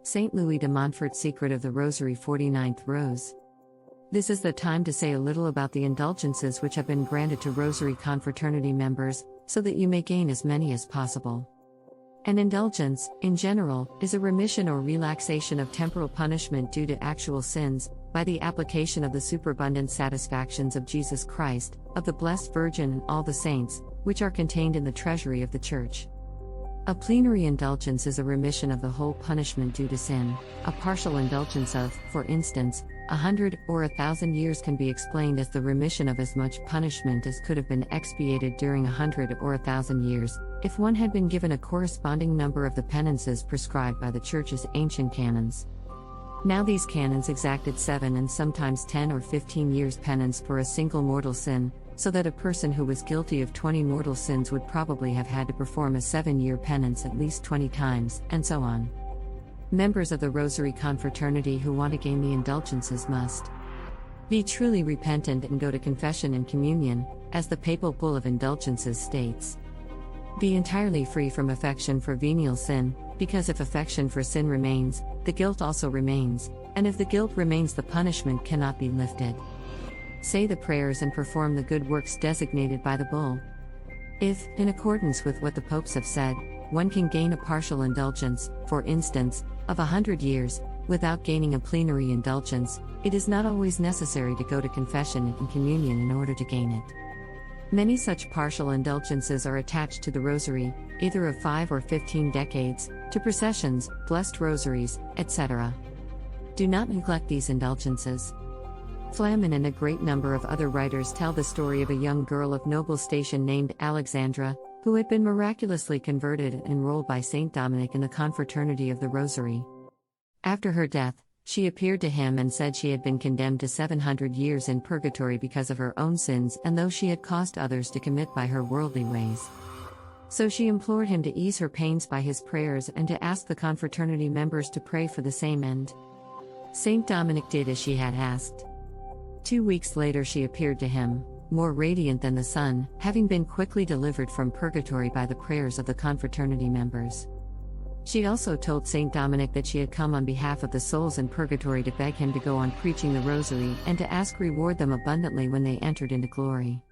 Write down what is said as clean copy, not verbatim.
Saint Louis de Montfort. Secret of the Rosary. 49th Rose. This is the time to say a little about the indulgences which have been granted to Rosary confraternity members, so that you may gain as many as possible. An indulgence, in general, is a remission or relaxation of temporal punishment due to actual sins, by the application of the superabundant satisfactions of Jesus Christ, of the Blessed Virgin and all the saints, which are contained in the treasury of the Church. A plenary indulgence is a remission of the whole punishment due to sin. A partial indulgence of, for instance, 100 or 1,000 years can be explained as the remission of as much punishment as could have been expiated during 100 or 1,000 years, if one had been given a corresponding number of the penances prescribed by the Church's ancient canons. Now these canons exacted 7 and sometimes 10 or 15 years penance for a single mortal sin, so that a person who was guilty of 20 mortal sins would probably have had to perform a 7-year penance at least 20 times, and so on. Members of the Rosary confraternity who want to gain the indulgences must be truly repentant and go to confession and communion, as the papal bull of indulgences states. Be entirely free from affection for venial sin, because if affection for sin remains, the guilt also remains, and if the guilt remains, the punishment cannot be lifted. Say the prayers and perform the good works designated by the bull. If, in accordance with what the popes have said, one can gain a partial indulgence, for instance, of 100 years, without gaining a plenary indulgence, it is not always necessary to go to confession and communion in order to gain it. Many such partial indulgences are attached to the Rosary, either of 5 or 15 decades, to processions, blessed rosaries, etc. Do not neglect these indulgences. Flamen and a great number of other writers tell the story of a young girl of noble station named Alexandra, who had been miraculously converted and enrolled by Saint Dominic in the confraternity of the Rosary. After her death, she appeared to him and said she had been condemned to 700 years in purgatory because of her own sins and those she had caused others to commit by her worldly ways. So she implored him to ease her pains by his prayers and to ask the confraternity members to pray for the same end. Saint Dominic did as she had asked. 2 weeks later she appeared to him, more radiant than the sun, having been quickly delivered from purgatory by the prayers of the confraternity members. She also told Saint Dominic that she had come on behalf of the souls in purgatory to beg him to go on preaching the Rosary and to ask reward them abundantly when they entered into glory.